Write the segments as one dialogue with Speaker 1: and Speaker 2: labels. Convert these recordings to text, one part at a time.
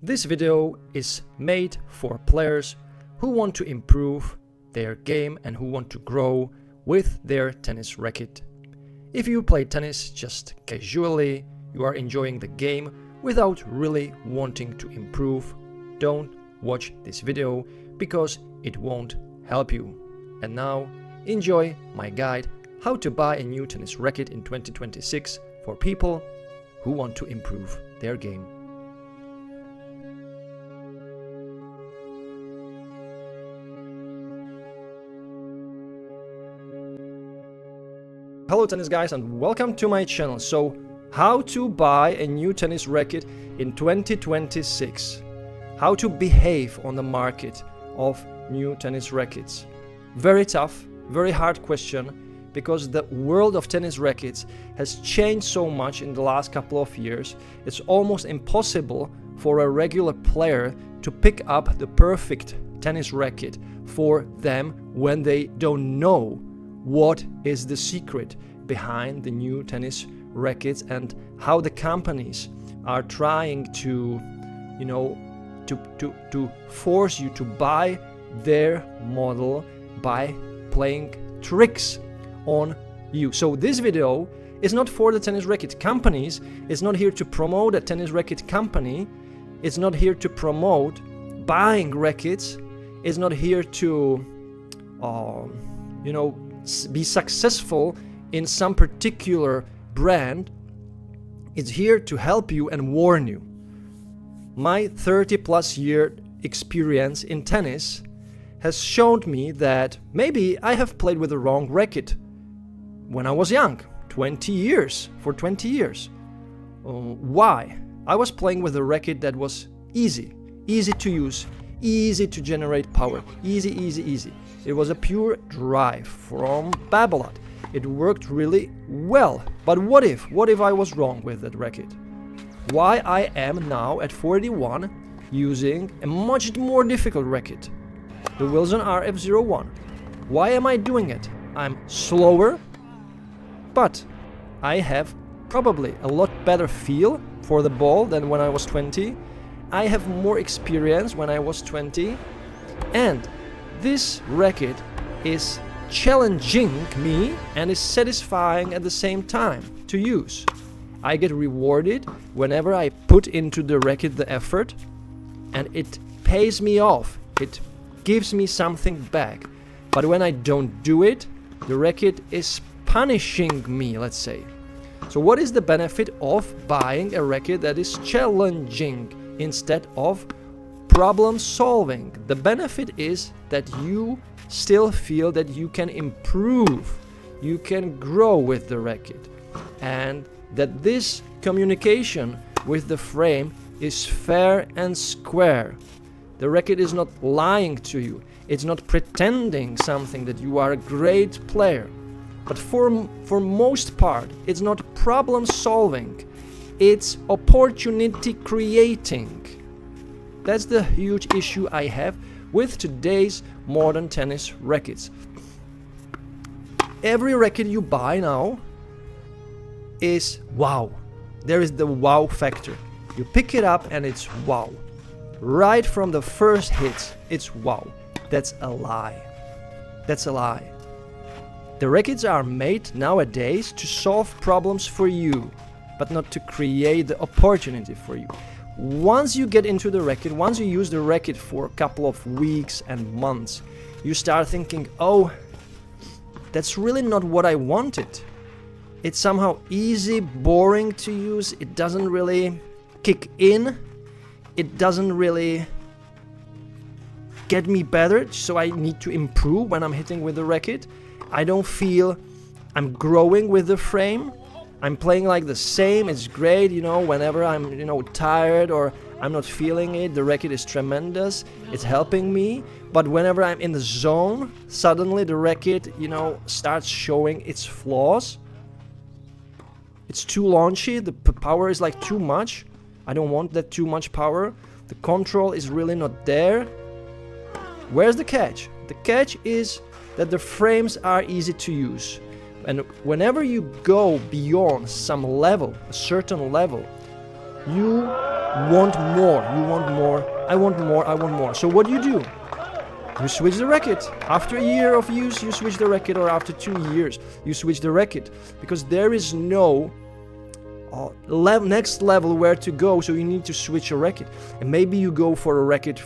Speaker 1: This video is made for players who want to improve their game and who want to grow with their tennis racket. If you play tennis just casually, you are enjoying the game without really wanting to improve, don't watch this video because it won't help you. And now, enjoy my guide how to buy a new tennis racket in 2026 for people who want to improve their game. Hello tennis guys and welcome to my channel. So, how to buy a new tennis racket in 2026. How to behave on the market of new tennis rackets. Very tough, very hard question, because the world of tennis rackets has changed so much in the last couple of years. It's almost impossible for a regular player to pick up the perfect tennis racket for them when they don't know what is the secret behind the new tennis rackets and how the companies are trying to, to force you to buy their model by playing tricks on you. So this video is not for the tennis racket companies. It's not here to promote a tennis racket company. It's not here to promote buying rackets. It's not here to be successful in some particular brand. It's here to help you and warn you. My 30+ year experience in tennis has shown me that maybe I have played with the wrong racket when I was young, 20 years. Why? I was playing with a racket that was easy to use, easy to generate power, easy. It was a pure drive from Babolat. It worked really well. But what if I was wrong with that racket? Why I am now at 41 using a much more difficult racket, the Wilson RF01. Why am I doing it? I'm slower, but I have probably a lot better feel for the ball than when I was 20. I have more experience when I was 20, and this racket is challenging me and is satisfying at the same time to use. I get rewarded whenever I put into the racket the effort, and it pays me off. It gives me something back. But when I don't do it, the racket is punishing me, let's say. So what is the benefit of buying a racket that is challenging instead of problem solving? The benefit is that you still feel that you can improve, you can grow with the racket, and that this communication with the frame is fair and square. The racket is not lying to you, it's not pretending something that you are a great player. But for most part, it's not problem solving, it's opportunity creating. That's the huge issue I have with today's modern tennis rackets. Every racket you buy now is wow. There is the wow factor. You pick it up and it's wow. Right from the first hit, it's wow. That's a lie. That's a lie. The rackets are made nowadays to solve problems for you, but not to create the opportunity for you. Once you get into the racket, once you use the racket for a couple of weeks and months, you start thinking, oh, that's really not what I wanted. It's somehow easy, boring to use, it doesn't really kick in, it doesn't really get me better, so I need to improve when I'm hitting with the racket. I don't feel I'm growing with the frame. I'm playing like the same, it's great, whenever I'm, tired or I'm not feeling it, the racket is tremendous, it's helping me. But whenever I'm in the zone, suddenly the racket, starts showing its flaws. It's too launchy, the power is like too much. I don't want that too much power. The control is really not there. Where's the catch? The catch is that the frames are easy to use. And whenever you go beyond some level, a certain level, you want more. You want more. I want more. I want more. So what do? You switch the racket. After a year of use, you switch the racket, or after 2 years, you switch the racket, because there is no next level where to go. So you need to switch a racket, and maybe you go for a racket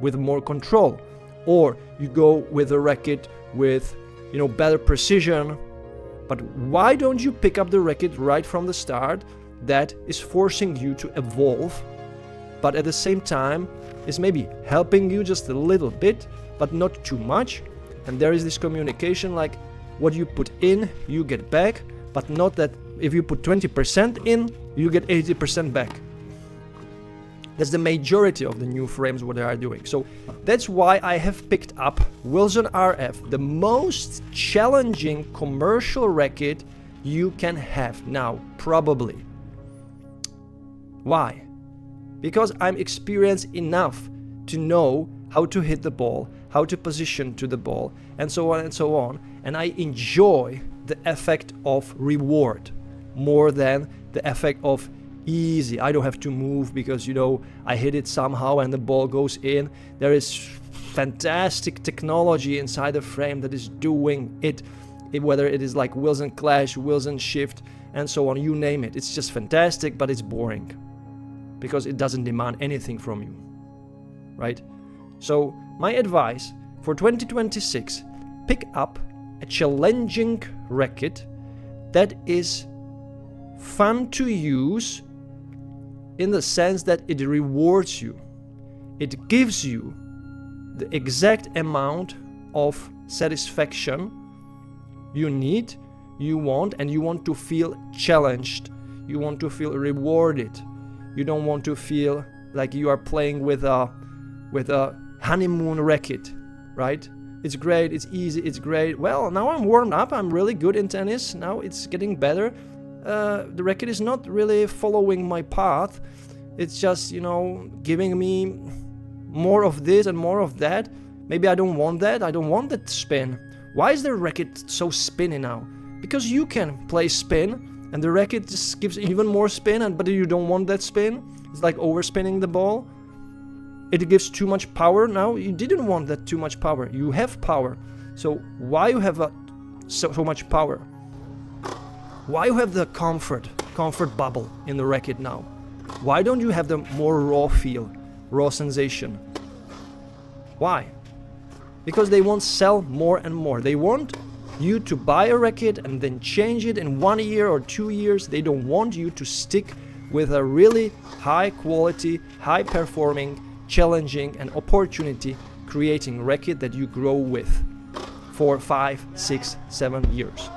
Speaker 1: with more control, or you go with a racket with better precision. But why don't you pick up the racket right from the start that is forcing you to evolve, but at the same time is maybe helping you just a little bit, but not too much? And there is this communication, like what you put in, you get back, but not that if you put 20% in, you get 80% back. That's the majority of the new frames what they are doing. So that's why I have picked up Wilson RF, the most challenging commercial racket you can have now, probably. Why? Because I'm experienced enough to know how to hit the ball, how to position to the ball, and so on and so on. And I enjoy the effect of reward more than the effect of easy. I don't have to move because I hit it somehow and the ball goes in. There is fantastic technology inside the frame that is doing it, whether it is like Wilson Clash, Wilson Shift, and so on, you name it. It's just fantastic, but it's boring because it doesn't demand anything from you, right? So my advice for 2026, pick up a challenging racket that is fun to use, in the sense that it rewards you. It gives you the exact amount of satisfaction you need, you want, and you want to feel challenged. You want to feel rewarded. You don't want to feel like you are playing with a honeymoon racket, right? It's great, it's easy, it's great. Well, now I'm warmed up, I'm really good in tennis. Now it's getting better. The racket is not really following my path. It's just, giving me more of this and more of that. Maybe I don't want that. I don't want that spin. Why is the racket so spinny now? Because you can play spin, and the racket just gives even more spin, but you don't want that spin. It's like overspinning the ball. It gives too much power. Now you didn't want that too much power. You have power. So why you have so much power? Why you have the comfort bubble in the racket now? Why don't you have the more raw feel, raw sensation? Why? Because they want to sell more and more. They want you to buy a racket and then change it in 1 year or 2 years. They don't want you to stick with a really high quality, high performing, challenging and opportunity creating racket that you grow with for 5, 6, 7 years.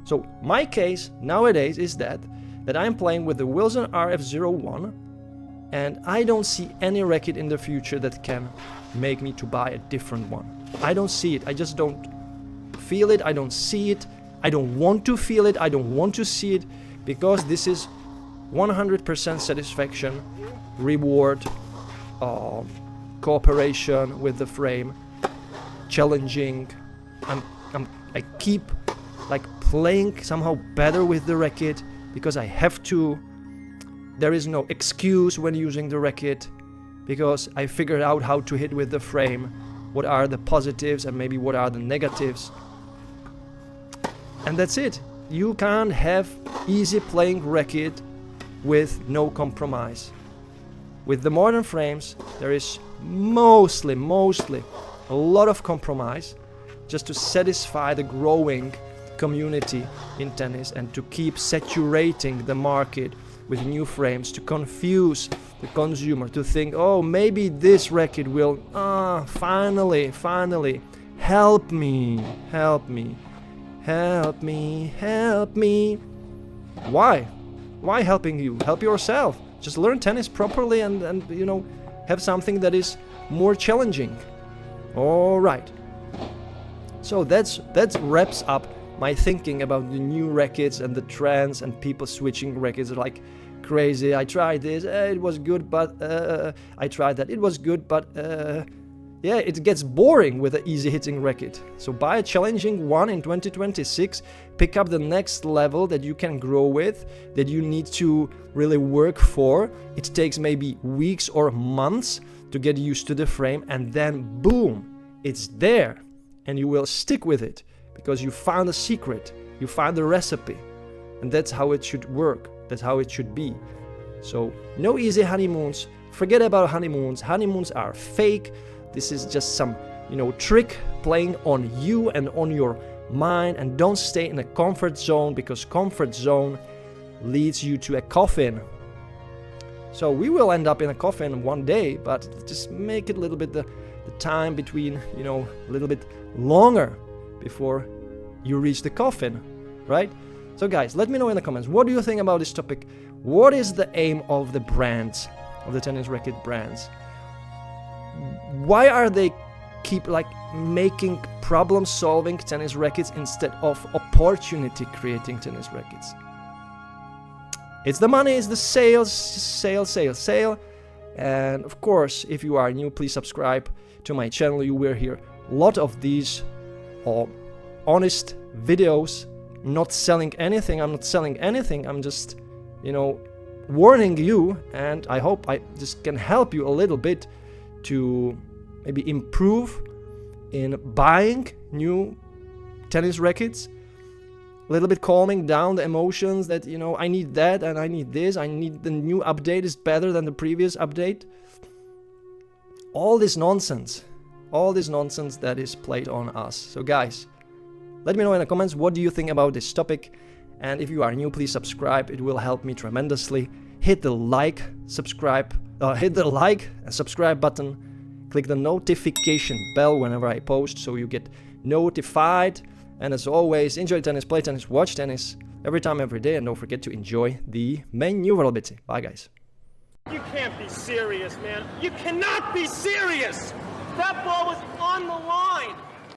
Speaker 1: So my case nowadays is that I'm playing with the Wilson RF01, and I don't see any racket in the future that can make me to buy a different one. I don't see it. I just don't feel it. I don't see it. I don't want to feel it. I don't want to see it, because this is 100% satisfaction, reward, cooperation with the frame, challenging. I keep like playing somehow better with the racket because I have to. There is no excuse when using the racket, because I figured out how to hit with the frame, what are the positives and maybe what are the negatives. And that's it. You can't have easy playing racket with no compromise. With the modern frames, there is mostly a lot of compromise just to satisfy the growing community in tennis and to keep saturating the market with new frames, to confuse the consumer, to think, oh, maybe this racket will finally help me. Why helping you? Help yourself. Just learn tennis properly and have something that is more challenging. All right. So that wraps up my thinking about the new rackets and the trends and people switching rackets like crazy. I tried this, it was good, but I tried that, it was good, but yeah, it gets boring with an easy hitting racket. So buy a challenging one in 2026, pick up the next level that you can grow with, that you need to really work for. It takes maybe weeks or months to get used to the frame, and then boom, it's there, and you will stick with it because you found a secret, you found the recipe, and that's how it should work, that's how it should be. So no easy honeymoons, forget about honeymoons. Honeymoons are fake. This is just some, trick playing on you and on your mind, and don't stay in a comfort zone, because comfort zone leads you to a coffin. So we will end up in a coffin one day, but just make it a little bit the time between, a little bit longer before you reach the coffin, right? So guys, let me know in the comments, what do you think about this topic? What is the aim of the brands, of the tennis racket brands? Why are they keep making problem-solving tennis rackets instead of opportunity-creating tennis rackets? It's the money, it's the sales, sale. And of course, if you are new, please subscribe to my channel. You will hear a lot of these honest videos. Not selling anything. I'm not selling anything. I'm just, warning you, and I hope I just can help you a little bit to maybe improve in buying new tennis rackets, a little bit calming down the emotions that, I need that and I need this, I need the new update is better than the previous update. All this nonsense that is played on us. So guys, let me know in the comments, what do you think about this topic? And if you are new, please subscribe. It will help me tremendously. Hit the like and subscribe button. Click the notification bell whenever I post, so you get notified. And as always, enjoy tennis, play tennis, watch tennis every time, every day, and don't forget to enjoy the manooovrlbity. Bye guys.
Speaker 2: You can't be serious, man. You cannot be serious. That ball was on the line.